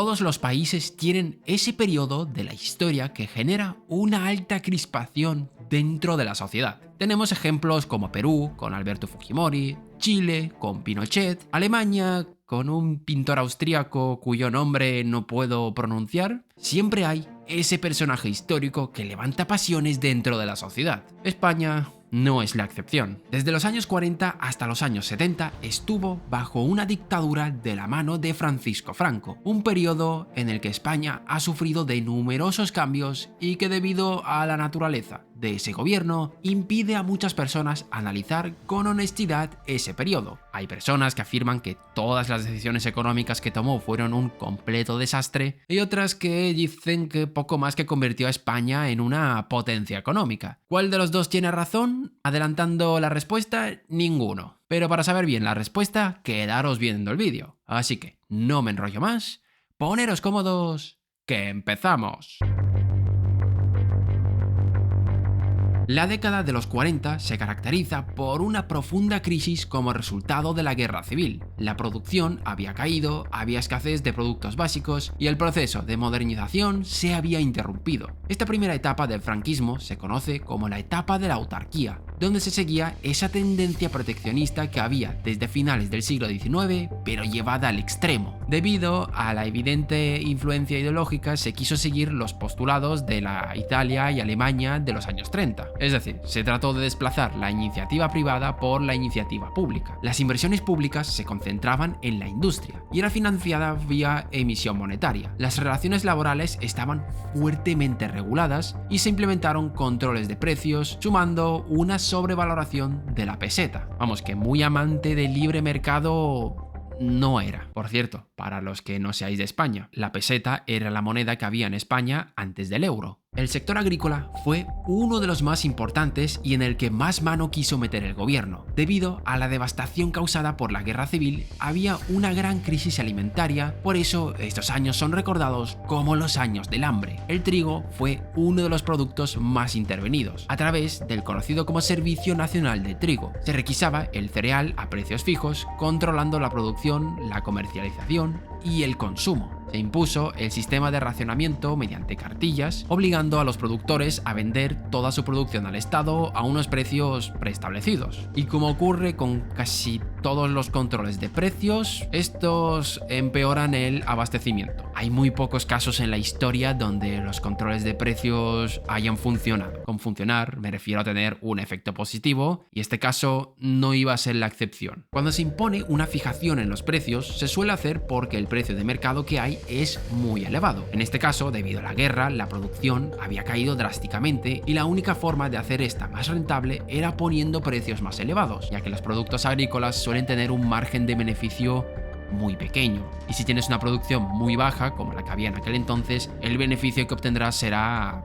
todos los países tienen ese periodo de la historia que genera una alta crispación dentro de la sociedad. Tenemos ejemplos como Perú, con Alberto Fujimori, Chile, con Pinochet, Alemania, con un pintor austríaco cuyo nombre no puedo pronunciar. Siempre hay ese personaje histórico que levanta pasiones dentro de la sociedad. España no es la excepción. Desde los años 40 hasta los años 70 estuvo bajo una dictadura de la mano de Francisco Franco, un periodo en el que España ha sufrido de numerosos cambios y que debido a la naturaleza de ese gobierno impide a muchas personas analizar con honestidad ese periodo. Hay personas que afirman que todas las decisiones económicas que tomó fueron un completo desastre y otras que dicen que poco más que convirtió a España en una potencia económica. ¿Cuál de los dos tiene razón? Adelantando la respuesta, ninguno. Pero para saber bien la respuesta, quedaros viendo el vídeo. Así que no me enrollo más, poneros cómodos, que empezamos. La década de los 40 se caracteriza por una profunda crisis como resultado de la guerra civil. La producción había caído, había escasez de productos básicos y el proceso de modernización se había interrumpido. Esta primera etapa del franquismo se conoce como la etapa de la autarquía, donde se seguía esa tendencia proteccionista que había desde finales del siglo XIX, pero llevada al extremo. Debido a la evidente influencia ideológica, se quiso seguir los postulados de la Italia y Alemania de los años 30. Es decir, se trató de desplazar la iniciativa privada por la iniciativa pública. Las inversiones públicas se concentraban en la industria y era financiada vía emisión monetaria. Las relaciones laborales estaban fuertemente reguladas y se implementaron controles de precios, sumando una sobrevaloración de la peseta. Vamos, que muy amante del libre mercado no era. Por cierto, para los que no seáis de España, la peseta era la moneda que había en España antes del euro. El sector agrícola fue uno de los más importantes y en el que más mano quiso meter el gobierno. Debido a la devastación causada por la guerra civil, había una gran crisis alimentaria, por eso estos años son recordados como los años del hambre. El trigo fue uno de los productos más intervenidos, a través del conocido como Servicio Nacional de Trigo. Se requisaba el cereal a precios fijos, controlando la producción, la comercialización y el consumo. Se impuso el sistema de racionamiento mediante cartillas, obligando a los productores a vender toda su producción al Estado a unos precios preestablecidos. Y como ocurre con casi todos los controles de precios, estos empeoran el abastecimiento. Hay muy pocos casos en la historia donde los controles de precios hayan funcionado. Con funcionar me refiero a tener un efecto positivo y este caso no iba a ser la excepción. Cuando se impone una fijación en los precios, se suele hacer porque el precio de mercado que hay es muy elevado. En este caso, debido a la guerra, la producción había caído drásticamente y la única forma de hacer esta más rentable era poniendo precios más elevados, ya que los productos agrícolas suelen tener un margen de beneficio muy pequeño. Y si tienes una producción muy baja, como la que había en aquel entonces, el beneficio que obtendrás será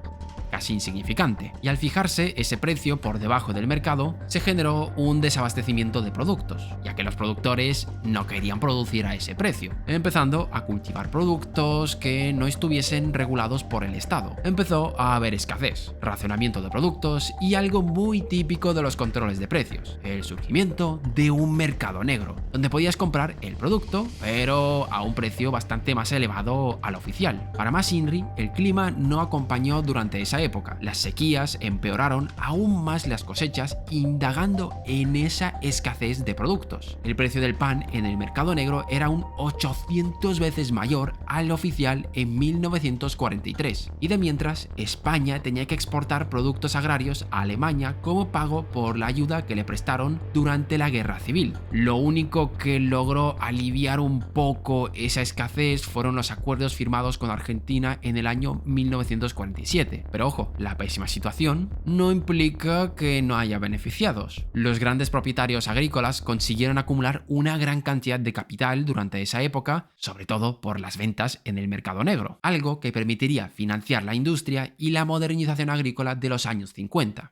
casi insignificante. Y al fijarse ese precio por debajo del mercado, se generó un desabastecimiento de productos, ya que los productores no querían producir a ese precio, empezando a cultivar productos que no estuviesen regulados por el Estado. Empezó a haber escasez, racionamiento de productos y algo muy típico de los controles de precios, el surgimiento de un mercado negro, donde podías comprar el producto, pero a un precio bastante más elevado al oficial. Para más INRI, el clima no acompañó durante esa época. Las sequías empeoraron aún más las cosechas, indagando en esa escasez de productos. El precio del pan en el mercado negro era un 800 veces mayor al oficial en 1943. Y de mientras, España tenía que exportar productos agrarios a Alemania como pago por la ayuda que le prestaron durante la guerra civil. Lo único que logró aliviar un poco esa escasez fueron los acuerdos firmados con Argentina en el año 1947. Pero ojo, la pésima situación no implica que no haya beneficiados. Los grandes propietarios agrícolas consiguieron acumular una gran cantidad de capital durante esa época, sobre todo por las ventas en el mercado negro, algo que permitiría financiar la industria y la modernización agrícola de los años 50.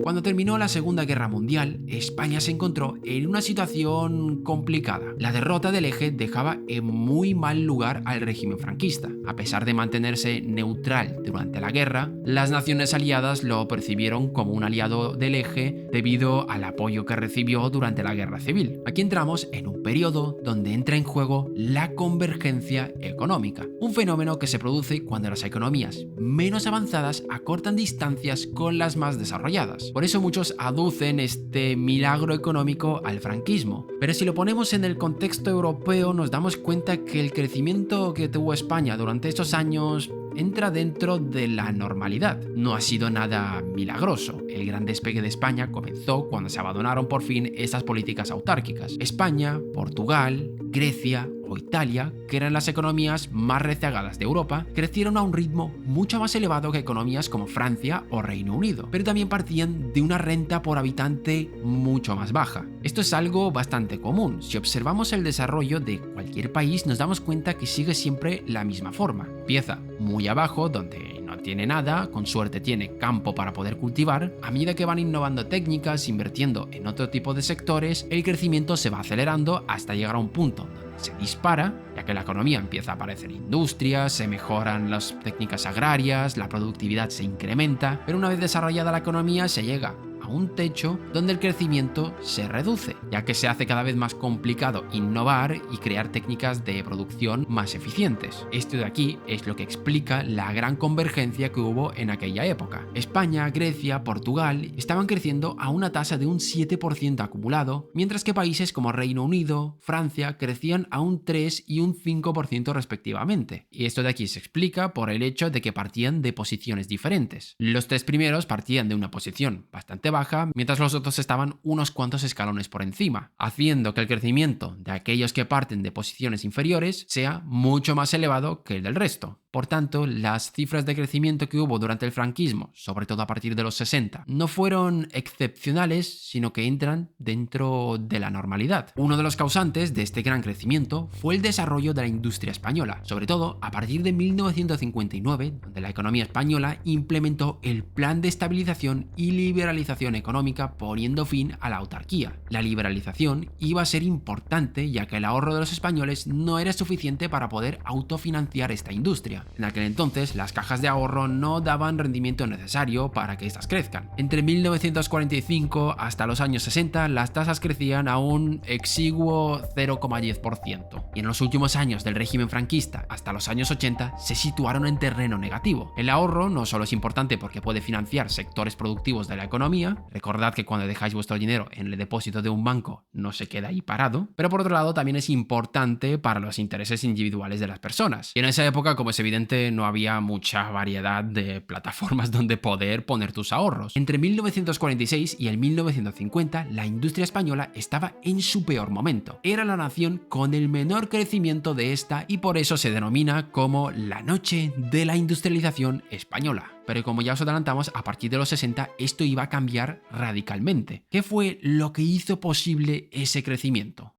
Cuando terminó la Segunda Guerra Mundial, España se encontró en una situación complicada. La derrota del Eje dejaba en muy mal lugar al régimen franquista. A pesar de mantenerse neutral durante la guerra, las naciones aliadas lo percibieron como un aliado del Eje debido al apoyo que recibió durante la Guerra Civil. Aquí entramos en un periodo donde entra en juego la convergencia económica, un fenómeno que se produce cuando las economías menos avanzadas acortan distancias con las más desarrolladas. Por eso muchos aducen este milagro económico al franquismo. Pero si lo ponemos en el contexto europeo, nos damos cuenta que el crecimiento que tuvo España durante estos años entra dentro de la normalidad. No ha sido nada milagroso. El gran despegue de España comenzó cuando se abandonaron por fin estas políticas autárquicas. España, Portugal, Grecia o Italia, que eran las economías más rezagadas de Europa, crecieron a un ritmo mucho más elevado que economías como Francia o Reino Unido, pero también partían de una renta por habitante mucho más baja. Esto es algo bastante común. Si observamos el desarrollo de cualquier país, nos damos cuenta que sigue siempre la misma forma. Empieza muy abajo, donde no tiene nada, con suerte tiene campo para poder cultivar. A medida que van innovando técnicas, invirtiendo en otro tipo de sectores, el crecimiento se va acelerando hasta llegar a un punto donde se dispara, ya que la economía empieza a aparecer industrias, se mejoran las técnicas agrarias, la productividad se incrementa, pero una vez desarrollada la economía se llega a un techo donde el crecimiento se reduce, ya que se hace cada vez más complicado innovar y crear técnicas de producción más eficientes. Esto de aquí es lo que explica la gran convergencia que hubo en aquella época. España, Grecia, Portugal estaban creciendo a una tasa de un 7% acumulado, mientras que países como Reino Unido, Francia crecían a un 3 y un 5% respectivamente. Y esto de aquí se explica por el hecho de que partían de posiciones diferentes. Los tres primeros partían de una posición bastante baja, mientras los otros estaban unos cuantos escalones por encima, haciendo que el crecimiento de aquellos que parten de posiciones inferiores sea mucho más elevado que el del resto. Por tanto, las cifras de crecimiento que hubo durante el franquismo, sobre todo a partir de los 60, no fueron excepcionales, sino que entran dentro de la normalidad. Uno de los causantes de este gran crecimiento fue el desarrollo de la industria española, sobre todo a partir de 1959, donde la economía española implementó el Plan de Estabilización y Liberalización Económica, poniendo fin a la autarquía. La liberalización iba a ser importante, ya que el ahorro de los españoles no era suficiente para poder autofinanciar esta industria. En aquel entonces, las cajas de ahorro no daban rendimiento necesario para que éstas crezcan. Entre 1945 hasta los años 60, las tasas crecían a un exiguo 0,10%. Y en los últimos años del régimen franquista, hasta los años 80, se situaron en terreno negativo. El ahorro no solo es importante porque puede financiar sectores productivos de la economía. Recordad que cuando dejáis vuestro dinero en el depósito de un banco, no se queda ahí parado. Pero por otro lado, también es importante para los intereses individuales de las personas. Y en esa época, como es evidente, no había mucha variedad de plataformas donde poder poner tus ahorros. Entre 1946 y el 1950, la industria española estaba en su peor momento. Era la nación con el menor crecimiento de esta y por eso se denomina como la noche de la industrialización española. Pero como ya os adelantamos, a partir de los 60 esto iba a cambiar radicalmente. ¿Qué fue lo que hizo posible ese crecimiento?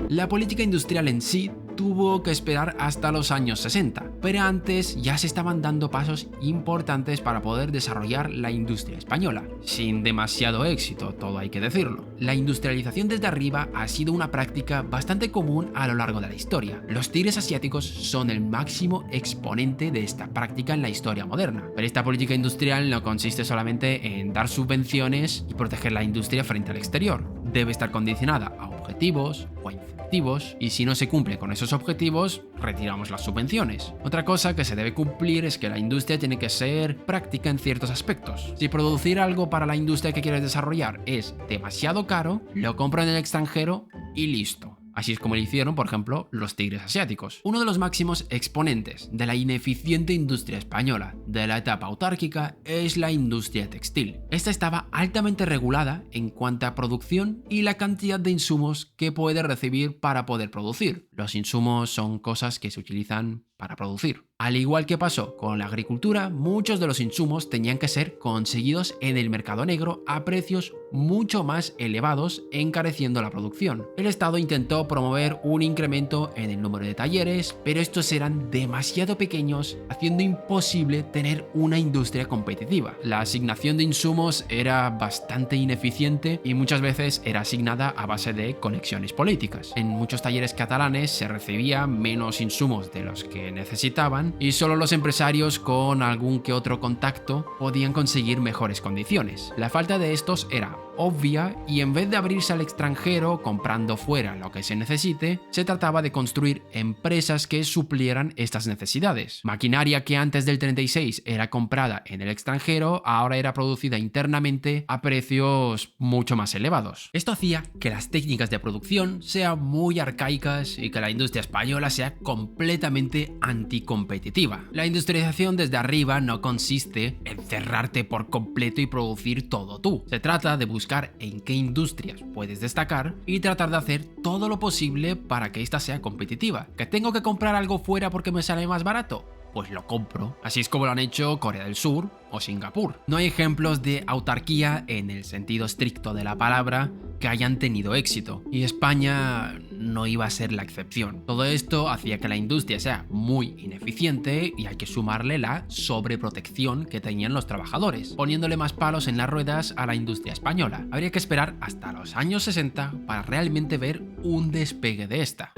La política industrial en sí tuvo que esperar hasta los años 60, pero antes ya se estaban dando pasos importantes para poder desarrollar la industria española, sin demasiado éxito, todo hay que decirlo. La industrialización desde arriba ha sido una práctica bastante común a lo largo de la historia. Los tigres asiáticos son el máximo exponente de esta práctica en la historia moderna, pero esta política industrial no consiste solamente en dar subvenciones y proteger la industria frente al exterior. Debe estar condicionada a objetivos o a incentivos, y si no se cumple con esos objetivos, retiramos las subvenciones. Otra cosa que se debe cumplir es que la industria tiene que ser práctica en ciertos aspectos. Si producir algo para la industria que quieres desarrollar es demasiado caro, lo compro en el extranjero y listo. Así es como lo hicieron, por ejemplo, los tigres asiáticos. Uno de los máximos exponentes de la ineficiente industria española de la etapa autárquica es la industria textil. Esta estaba altamente regulada en cuanto a producción y la cantidad de insumos que puede recibir para poder producir. Los insumos son cosas que se utilizan para producir. Al igual que pasó con la agricultura, muchos de los insumos tenían que ser conseguidos en el mercado negro a precios mucho más elevados, encareciendo la producción. El Estado intentó promover un incremento en el número de talleres, pero estos eran demasiado pequeños, haciendo imposible tener una industria competitiva. La asignación de insumos era bastante ineficiente y muchas veces era asignada a base de conexiones políticas. En muchos talleres catalanes se recibía menos insumos de los que necesitaban y solo los empresarios con algún que otro contacto podían conseguir mejores condiciones. La falta de estos era obvia y en vez de abrirse al extranjero comprando fuera lo que se necesite, se trataba de construir empresas que suplieran estas necesidades. Maquinaria que antes del 36 era comprada en el extranjero, ahora era producida internamente a precios mucho más elevados. Esto hacía que las técnicas de producción sean muy arcaicas y que la industria española sea completamente anticompetitiva. La industrialización desde arriba no consiste en cerrarte por completo y producir todo tú. Se trata de buscar en qué industrias puedes destacar y tratar de hacer todo lo posible para que ésta sea competitiva. ¿Que tengo que comprar algo fuera porque me sale más barato? Pues lo compro. Así es como lo han hecho Corea del Sur o Singapur. No hay ejemplos de autarquía en el sentido estricto de la palabra que hayan tenido éxito, y España no iba a ser la excepción. Todo esto hacía que la industria sea muy ineficiente y hay que sumarle la sobreprotección que tenían los trabajadores, poniéndole más palos en las ruedas a la industria española. Habría que esperar hasta los años 60 para realmente ver un despegue de esta.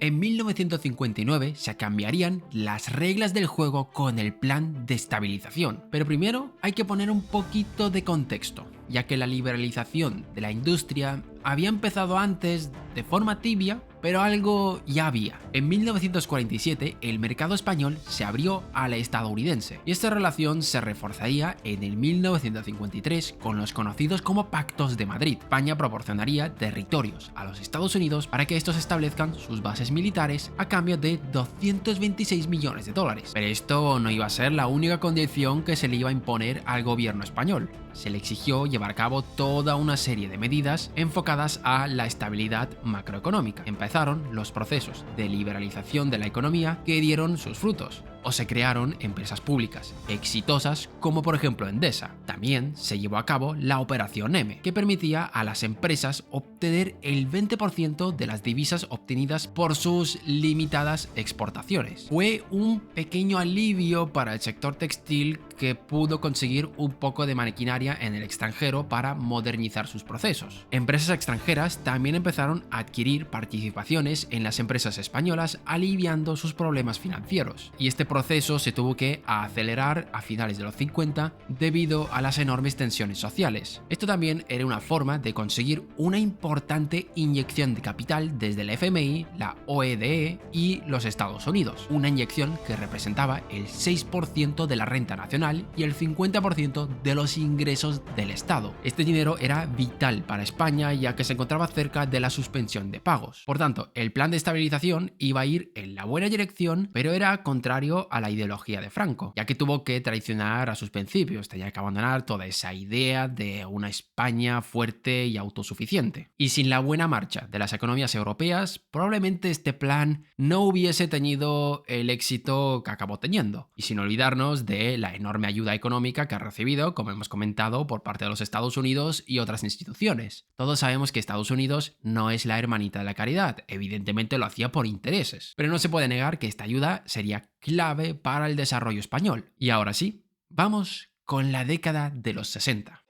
En 1959 se cambiarían las reglas del juego con el plan de estabilización, pero primero hay que poner un poquito de contexto, ya que la liberalización de la industria había empezado antes de forma tibia, pero algo ya había. En 1947 el mercado español se abrió a la estadounidense y esta relación se reforzaría en el 1953 con los conocidos como Pactos de Madrid. España proporcionaría territorios a los Estados Unidos para que estos establezcan sus bases militares a cambio de 226 millones de dólares. Pero esto no iba a ser la única condición que se le iba a imponer al gobierno español. Se le exigió llevar a cabo toda una serie de medidas enfocadas a la estabilidad macroeconómica. Empezaron los procesos de liberalización de la economía que dieron sus frutos, o se crearon empresas públicas exitosas como por ejemplo Endesa. También se llevó a cabo la Operación M, que permitía a las empresas obtener el 20% de las divisas obtenidas por sus limitadas exportaciones. Fue un pequeño alivio para el sector textil que pudo conseguir un poco de maquinaria en el extranjero para modernizar sus procesos. Empresas extranjeras también empezaron a adquirir participaciones en las empresas españolas, aliviando sus problemas financieros, y este proceso se tuvo que acelerar a finales de los 50 debido a las enormes tensiones sociales. Esto también era una forma de conseguir una importante inyección de capital desde el FMI, la OEDE y los Estados Unidos, una inyección que representaba el 6% de la renta nacional y el 50% de los ingresos del Estado. Este dinero era vital para España, ya que se encontraba cerca de la suspensión de pagos. Por tanto, el plan de estabilización iba a ir en la buena dirección, pero era contrario a la ideología de Franco, ya que tuvo que traicionar a sus principios, tenía que abandonar toda esa idea de una España fuerte y autosuficiente. Y sin la buena marcha de las economías europeas, probablemente este plan no hubiese tenido el éxito que acabó teniendo. Y sin olvidarnos de la enorme ayuda económica que ha recibido, como hemos comentado, por parte de los Estados Unidos y otras instituciones. Todos sabemos que Estados Unidos no es la hermanita de la caridad, evidentemente lo hacía por intereses, pero no se puede negar que esta ayuda sería clave para el desarrollo español. Y ahora sí, vamos con la década de los 60.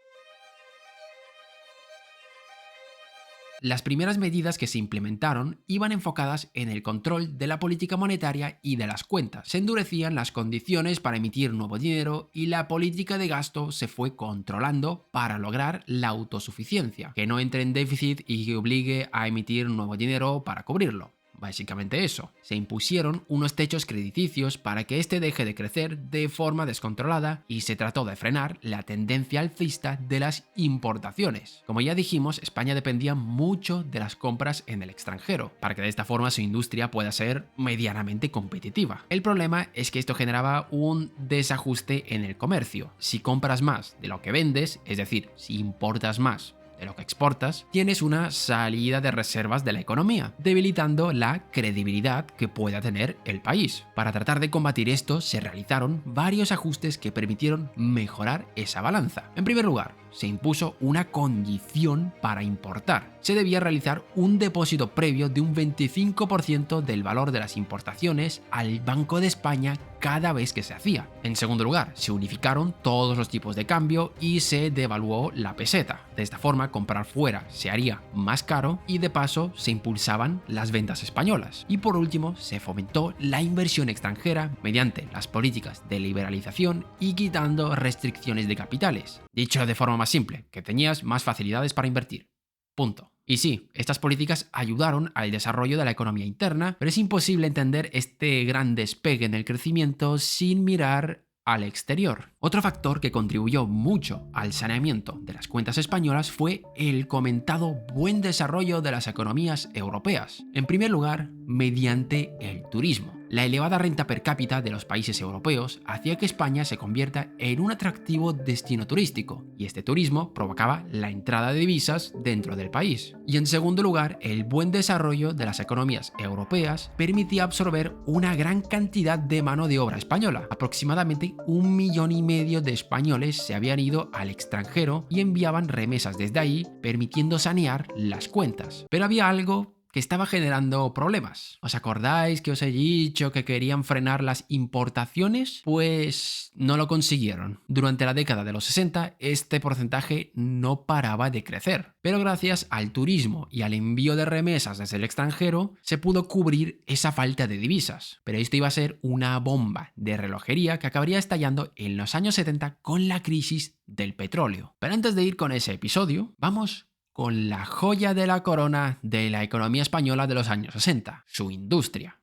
Las primeras medidas que se implementaron iban enfocadas en el control de la política monetaria y de las cuentas. Se endurecían las condiciones para emitir nuevo dinero y la política de gasto se fue controlando para lograr la autosuficiencia, que no entre en déficit y que obligue a emitir nuevo dinero para cubrirlo. Básicamente eso. Se impusieron unos techos crediticios para que este deje de crecer de forma descontrolada y se trató de frenar la tendencia alcista de las importaciones. Como ya dijimos, España dependía mucho de las compras en el extranjero, para que de esta forma su industria pueda ser medianamente competitiva. El problema es que esto generaba un desajuste en el comercio. Si compras más de lo que vendes, es decir, si importas más de lo que exportas, tienes una salida de reservas de la economía, debilitando la credibilidad que pueda tener el país. Para tratar de combatir esto, se realizaron varios ajustes que permitieron mejorar esa balanza. En primer lugar, se impuso una condición para importar. Se debía realizar un depósito previo de un 25% del valor de las importaciones al Banco de España cada vez que se hacía. En segundo lugar, se unificaron todos los tipos de cambio y se devaluó la peseta. De esta forma, comprar fuera se haría más caro y de paso se impulsaban las ventas españolas. Y por último, se fomentó la inversión extranjera mediante las políticas de liberalización y quitando restricciones de capitales. Dicho de forma más simple, que tenías más facilidades para invertir. Punto. Y sí, estas políticas ayudaron al desarrollo de la economía interna, pero es imposible entender este gran despegue en el crecimiento sin mirar al exterior. Otro factor que contribuyó mucho al saneamiento de las cuentas españolas fue el comentado buen desarrollo de las economías europeas. En primer lugar, mediante el turismo. La elevada renta per cápita de los países europeos hacía que España se convierta en un atractivo destino turístico, y este turismo provocaba la entrada de divisas dentro del país. Y en segundo lugar, el buen desarrollo de las economías europeas permitía absorber una gran cantidad de mano de obra española. Aproximadamente 1,5 millones de españoles se habían ido al extranjero y enviaban remesas desde ahí, permitiendo sanear las cuentas. Pero había algo que estaba generando problemas. ¿Os acordáis que os he dicho que querían frenar las importaciones? Pues no lo consiguieron. Durante la década de los 60, este porcentaje no paraba de crecer. Pero gracias al turismo y al envío de remesas desde el extranjero, se pudo cubrir esa falta de divisas. Pero esto iba a ser una bomba de relojería que acabaría estallando en los años 70 con la crisis del petróleo. Pero antes de ir con ese episodio, vamos con la joya de la corona de la economía española de los años 60, su industria.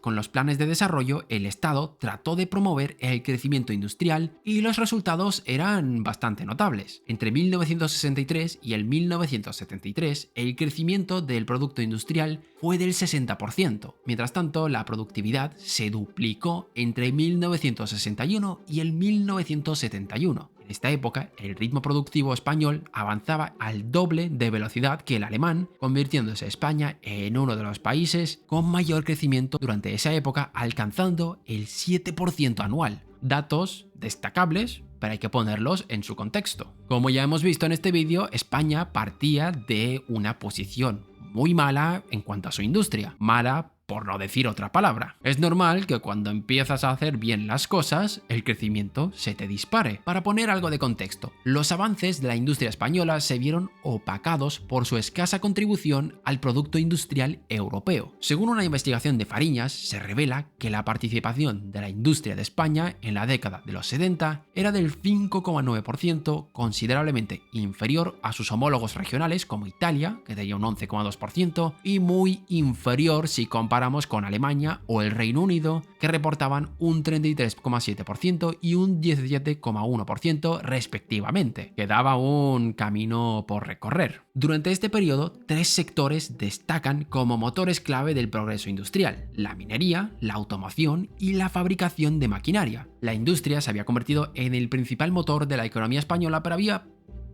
Con los planes de desarrollo, el Estado trató de promover el crecimiento industrial y los resultados eran bastante notables. Entre 1963 y el 1973, el crecimiento del producto industrial fue del 60%. Mientras tanto, la productividad se duplicó entre 1961 y el 1971. En esta época, el ritmo productivo español avanzaba al doble de velocidad que el alemán, convirtiéndose España en uno de los países con mayor crecimiento durante esa época, alcanzando el 7% anual. Datos destacables, pero hay que ponerlos en su contexto. Como ya hemos visto en este vídeo, España partía de una posición muy mala en cuanto a su industria. Mala por no decir otra palabra. Es normal que cuando empiezas a hacer bien las cosas, el crecimiento se te dispare. Para poner algo de contexto, los avances de la industria española se vieron opacados por su escasa contribución al producto industrial europeo. Según una investigación de Fariñas, se revela que la participación de la industria de España en la década de los 70 era del 5,9%, considerablemente inferior a sus homólogos regionales como Italia, que tenía un 11,2%, y muy inferior si comparamos con Alemania o el Reino Unido, que reportaban un 33,7% y un 17,1% respectivamente. Quedaba un camino por recorrer. Durante este periodo, 3 sectores destacan como motores clave del progreso industrial: la minería, la automoción y la fabricación de maquinaria. La industria se había convertido en el principal motor de la economía española, pero había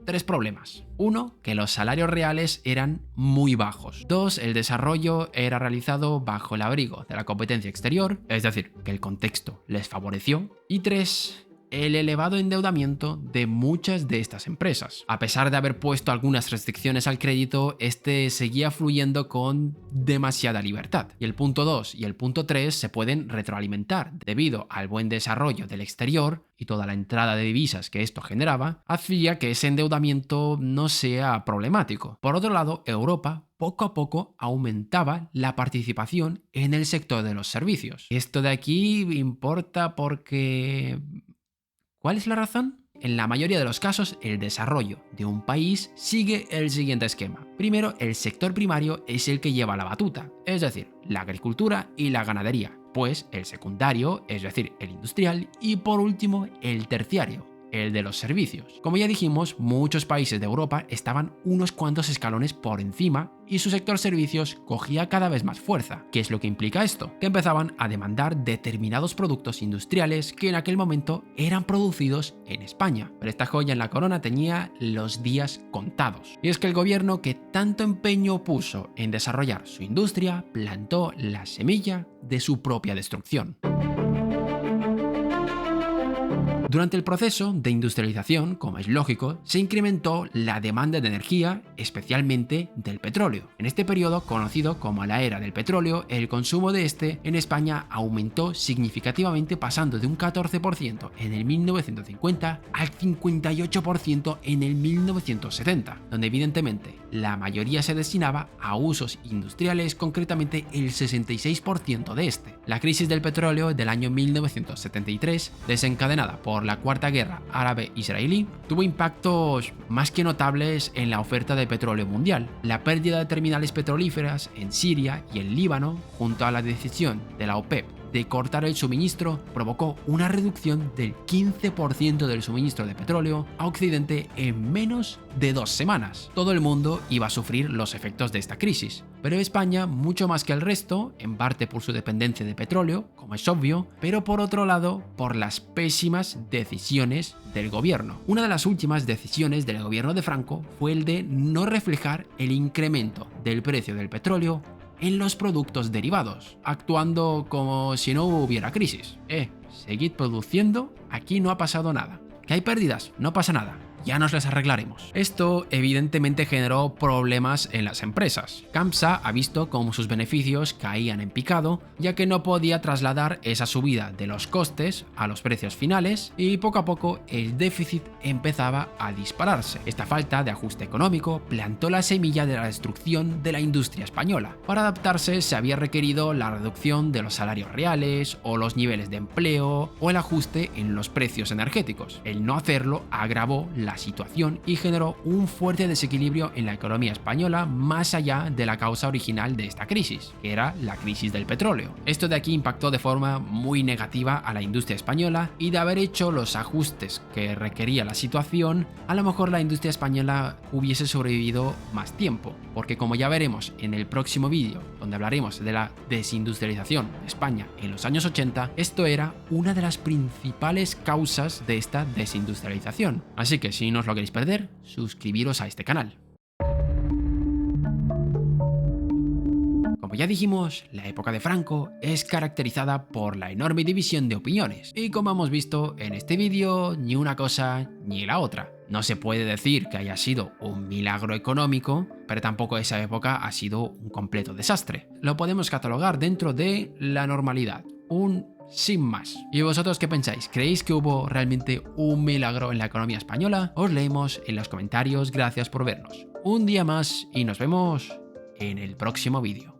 3 problemas. 1. Que los salarios reales eran muy bajos. 2. El desarrollo era realizado bajo el abrigo de la competencia exterior, es decir, que el contexto les favoreció. Y 3. El elevado endeudamiento de muchas de estas empresas. A pesar de haber puesto algunas restricciones al crédito, este seguía fluyendo con demasiada libertad. Y el punto 2 y el punto 3 se pueden retroalimentar. Debido al buen desarrollo del exterior y toda la entrada de divisas que esto generaba, hacía que ese endeudamiento no sea problemático. Por otro lado, Europa poco a poco aumentaba la participación en el sector de los servicios. Esto de aquí importa porque ¿cuál es la razón? En la mayoría de los casos, el desarrollo de un país sigue el siguiente esquema. Primero, el sector primario es el que lleva la batuta, es decir, la agricultura y la ganadería. Pues el secundario, es decir, el industrial, y por último, el terciario, el de los servicios. Como ya dijimos, muchos países de Europa estaban unos cuantos escalones por encima y su sector servicios cogía cada vez más fuerza. ¿Qué es lo que implica esto? Que empezaban a demandar determinados productos industriales que en aquel momento eran producidos en España. Pero esta joya en la corona tenía los días contados. Y es que el gobierno, que tanto empeño puso en desarrollar su industria, plantó la semilla de su propia destrucción. Durante el proceso de industrialización, como es lógico, se incrementó la demanda de energía, especialmente del petróleo. En este periodo, conocido como la era del petróleo, el consumo de este en España aumentó significativamente, pasando de un 14% en el 1950 al 58% en el 1970, donde evidentemente la mayoría se destinaba a usos industriales, concretamente el 66% de este. La crisis del petróleo del año 1973, desencadenada por la Cuarta Guerra Árabe-Israelí, tuvo impactos más que notables en la oferta de petróleo mundial. La pérdida de terminales petrolíferas en Siria y el Líbano, junto a la decisión de la OPEP de cortar el suministro, provocó una reducción del 15% del suministro de petróleo a Occidente en menos de 2 semanas. Todo el mundo iba a sufrir los efectos de esta crisis, pero España, mucho más que el resto, en parte por su dependencia de petróleo, como es obvio, pero por otro lado por las pésimas decisiones del gobierno. Una de las últimas decisiones del gobierno de Franco fue el de no reflejar el incremento del precio del petróleo en los productos derivados, actuando como si no hubiera crisis. Seguid produciendo, aquí no ha pasado nada. ¿Que hay pérdidas? No pasa nada. Ya nos las arreglaremos. Esto evidentemente generó problemas en las empresas. Campsa ha visto cómo sus beneficios caían en picado, ya que no podía trasladar esa subida de los costes a los precios finales, y poco a poco el déficit empezaba a dispararse. Esta falta de ajuste económico plantó la semilla de la destrucción de la industria española. Para adaptarse se había requerido la reducción de los salarios reales o los niveles de empleo o el ajuste en los precios energéticos. El no hacerlo agravó la situación y generó un fuerte desequilibrio en la economía española, más allá de la causa original de esta crisis, que era la crisis del petróleo. Esto de aquí impactó de forma muy negativa a la industria española, y de haber hecho los ajustes que requería la situación, a lo mejor la industria española hubiese sobrevivido más tiempo, porque como ya veremos en el próximo vídeo, donde hablaremos de la desindustrialización de España en los años 80, esto era una de las principales causas de esta desindustrialización. Así que si no os lo queréis perder, suscribiros a este canal. Como ya dijimos, la época de Franco es caracterizada por la enorme división de opiniones, y como hemos visto en este vídeo, ni una cosa ni la otra. No se puede decir que haya sido un milagro económico, pero tampoco esa época ha sido un completo desastre. Lo podemos catalogar dentro de la normalidad, un sin más. ¿Y vosotros qué pensáis? ¿Creéis que hubo realmente un milagro en la economía española? Os leemos en los comentarios. Gracias por vernos un día más y nos vemos en el próximo vídeo.